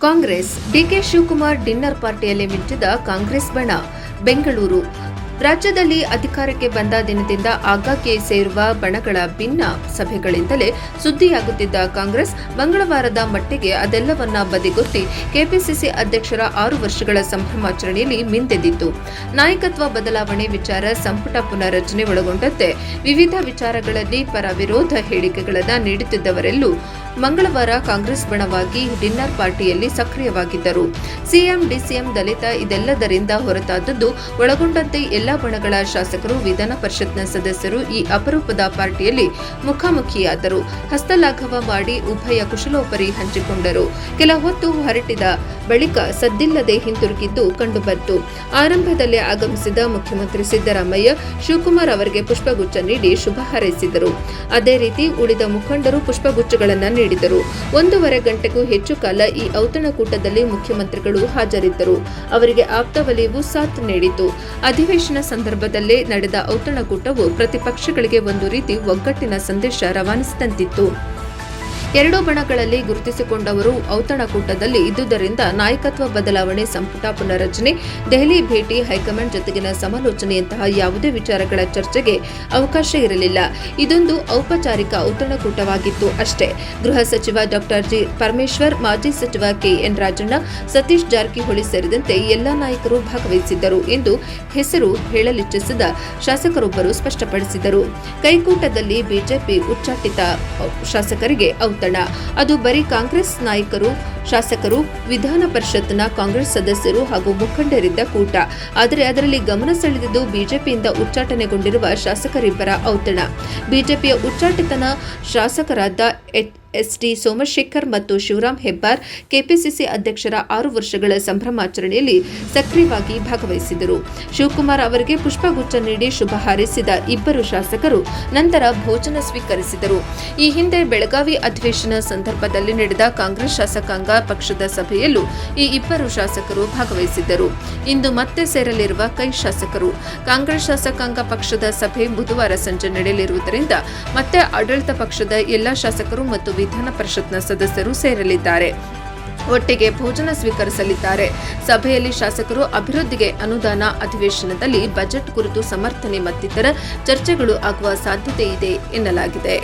Congress DK Shivakumar dinner ಪಾರ್ಟಿಯಲ್ಲಿ ಮಿಂಚಿದ Congress ಬಣ. ಬೆಂಗಳೂರು ರಾಜ್ಯದಲ್ಲಿ ಅಧಿಕಾರಕ್ಕೆ ಬಂದ ದಿನದಿಂದ ಆಗಾಗ್ಗೆ ಸೇರುವ ಬಣಗಳ ಭಿನ್ನ ಸಭೆಗಳಿಂದಲೇ ಸುದ್ದಿಯಾಗುತ್ತಿದ್ದ ಕಾಂಗ್ರೆಸ್ ಮಂಗಳವಾರದ ಮಟ್ಟಿಗೆ ಅದೆಲ್ಲವನ್ನ ಬದಿಗೊತ್ತಿ ಕೆಪಿಸಿಸಿ ಅಧ್ಯಕ್ಷರ 6 ವರ್ಷಗಳ ಸಂಭ್ರಮಾಚರಣೆಯಲ್ಲಿ ಮಿಂದೆದ್ದಿತ್ತು. ನಾಯಕತ್ವ ಬದಲಾವಣೆ ವಿಚಾರ, ಸಂಪುಟ ಪುನರ್ರಚನೆ ಒಳಗೊಂಡಂತೆ ವಿವಿಧ ವಿಚಾರಗಳಲ್ಲಿ ಪರ ವಿರೋಧ ಹೇಳಿಕೆಗಳನ್ನು ನೀಡುತ್ತಿದ್ದವರೆಲ್ಲೂ ಮಂಗಳವಾರ ಕಾಂಗ್ರೆಸ್ ಬಣವಾಗಿ ಡಿನ್ನರ್ ಪಾರ್ಟಿಯಲ್ಲಿ ಸಕ್ರಿಯವಾಗಿದ್ದರು. ಸಿಎಂ, ಡಿಸಿಎಂ, ದಲಿತ ಇದೆಲ್ಲದರಿಂದ ಹೊರತಾದದ್ದು ಒಳಗೊಂಡಂತೆ ಎಲ್ಲಾ ಬಣಗಳ ಶಾಸಕರು, ವಿಧಾನ ಪರಿಷತ್ನ ಸದಸ್ಯರು ಈ ಅಪರೂಪದ ಪಾರ್ಟಿಯಲ್ಲಿ ಮುಖಾಮುಖಿಯಾದರು. ಹಸ್ತಲಾಘವ ಮಾಡಿ ಉಭಯ ಕುಶಲೋಪರಿ ಹಂಚಿಕೊಂಡರು. ಕೆಲ ಹೊತ್ತು ಹೊರಟಿದ ಬಳಿಕ ಸದ್ದಿಲ್ಲದೆ ಹಿಂತಿರುಗಿದ್ದು ಕಂಡುಬಂತು. ಆರಂಭದಲ್ಲೇ ಆಗಮಿಸಿದ ಮುಖ್ಯಮಂತ್ರಿ ಸಿದ್ದರಾಮಯ್ಯ ಶಿವಕುಮಾರ್ ಅವರಿಗೆ ಪುಷ್ಪಗುಚ್ಛ ನೀಡಿ ಶುಭ ಹಾರೈಸಿದರು. ಅದೇ ರೀತಿ ಉಳಿದ ಮುಖಂಡರು ಪುಷ್ಪಗುಚ್ಛಗಳನ್ನು ನೀಡಿದರು. 1.5 ಗಂಟೆಗೂ ಹೆಚ್ಚು ಕಾಲ ಈ ಔತಣಕೂಟದಲ್ಲಿ ಮುಖ್ಯಮಂತ್ರಿಗಳು ಹಾಜರಿದ್ದರು. ಅವರಿಗೆ ಆಪ್ತ ವಲಯವೂ ಸಾಥ್ ನೀಡಿತು. ಅಧಿವೇಶನ ಸಂದರ್ಭದಲ್ಲೇ ನಡೆದ ಔತಣಕೂಟವು ಪ್ರತಿಪಕ್ಷಗಳಿಗೆ ಒಂದು ರೀತಿ ಒಗ್ಗಟ್ಟಿನ ಸಂದೇಶ ರವಾನಿಸಿದಂತಿತ್ತು. ಎರಡೂ ಬಣಗಳಲ್ಲಿ ಗುರುತಿಸಿಕೊಂಡವರು ಔತಣಕೂಟದಲ್ಲಿ ಇದ್ದುದರಿಂದ ನಾಯಕತ್ವ ಬದಲಾವಣೆ, ಸಂಪುಟ ಪುನರ್ರಚನೆ, ದೆಹಲಿ ಭೇಟಿ, ಹೈಕಮಾಂಡ್ ಜೊತೆಗಿನ ಸಮಾಲೋಚನೆಯಂತಹ ಯಾವುದೇ ವಿಚಾರಗಳ ಚರ್ಚೆಗೆ ಅವಕಾಶ ಇರಲಿಲ್ಲ. ಇದೊಂದು ಔಪಚಾರಿಕ ಔತಣಕೂಟವಾಗಿತ್ತು ಅಷ್ಟೇ. ಗೃಹ ಸಚಿವ ಡಾ ಜಿ ಪರಮೇಶ್ವರ್, ಮಾಜಿ ಸಚಿವ ಕೆಎನ್ ರಾಜಣ್ಣ, ಸತೀಶ್ ಜಾರಕಿಹೊಳಿ ಸೇರಿದಂತೆ ಎಲ್ಲಾ ನಾಯಕರು ಭಾಗವಹಿಸಿದ್ದರು ಎಂದು ಹೆಸರು ಹೇಳಲಿಚ್ಛಿಸದ ಶಾಸಕರೊಬ್ಬರು ಸ್ಪಷ್ಟಪಡಿಸಿದರು. ಕೈಕೂಟದಲ್ಲಿ ಬಿಜೆಪಿ ಉಚ್ಚಾಟಿತ ಶಾಸಕರಿಗೆ ಔತಣ. ಅದು ಬರೀ ಕಾಂಗ್ರೆಸ್ ನಾಯಕರು, ಶಾಸಕರು, ವಿಧಾನ ಪರಿಷತ್ನ ಕಾಂಗ್ರೆಸ್ ಸದಸ್ಯರು ಹಾಗೂ ಮುಖಂಡರಿದ್ದ ಕೂಟ. ಆದರೆ ಅದರಲ್ಲಿ ಗಮನ ಸೆಳೆದಿದ್ದು ಬಿಜೆಪಿಯಿಂದ ಉಚ್ಚಾಟನೆಗೊಂಡಿರುವ ಶಾಸಕರಿಬ್ಬರ ಔತಣ. ಬಿಜೆಪಿಯ ಉಚ್ಚಾಟಿತನ ಶಾಸಕರಾದ ಎಸ್ಟಿ ಸೋಮಶೇಖರ್ ಮತ್ತು ಶಿವರಾಮ್ ಹೆಬ್ಬಾರ್ ಕೆಪಿಸಿಸಿ ಅಧ್ಯಕ್ಷರ 6 ವರ್ಷಗಳ ಸಂಭ್ರಮಾಚರಣೆಯಲ್ಲಿ ಸಕ್ರಿಯವಾಗಿ ಭಾಗವಹಿಸಿದರು. ಶಿವಕುಮಾರ್ ಅವರಿಗೆ ಪುಷ್ಪಗುಚ್ಛ ನೀಡಿ ಶುಭ ಹಾರೈಸಿದ ಇಬ್ಬರು ಶಾಸಕರು ನಂತರ ಭೋಜನ ಸ್ವೀಕರಿಸಿದರು. ಈ ಹಿಂದೆ ಬೆಳಗಾವಿ ಅಧಿವೇಶನ ಸಂದರ್ಭದಲ್ಲಿ ನಡೆದ ಕಾಂಗ್ರೆಸ್ ಶಾಸಕಾಂಗ ಪಕ್ಷದ ಸಭೆಯಲ್ಲೂ ಈ ಇಬ್ಬರು ಶಾಸಕರು ಭಾಗವಹಿಸಿದ್ದರು. ಇಂದು ಮತ್ತೆ ಸೇರಲಿರುವ ಕೈ ಶಾಸಕರು. ಕಾಂಗ್ರೆಸ್ ಶಾಸಕಾಂಗ ಪಕ್ಷದ ಸಭೆ ಬುಧವಾರ ಸಂಜೆ ನಡೆಯಲಿರುವುದರಿಂದ ಮತ್ತೆ ಆಡಳಿತ ಪಕ್ಷದ ಎಲ್ಲಾ ಶಾಸಕರು ಮತ್ತು ವಿಧಾನ ಪರಿಷತ್ನ ಸದಸ್ಯರು ಸೇರಲಿದ್ದಾರೆ. ಒಟ್ಟಿಗೆ ಭೋಜನ ಸ್ವೀಕರಿಸಲಿದ್ದಾರೆ. ಸಭೆಯಲ್ಲಿ ಶಾಸಕರು ಅಭಿವೃದ್ಧಿಗೆ ಅನುದಾನ, ಅಧಿವೇಶನದಲ್ಲಿ ಬಜೆಟ್ ಕುರಿತು ಸಮರ್ಥನೆ ಮತ್ತಿತರ ಚರ್ಚೆಗಳು ಆಗುವ ಸಾಧ್ಯತೆ ಇದೆ ಎನ್ನಲಾಗಿದೆ.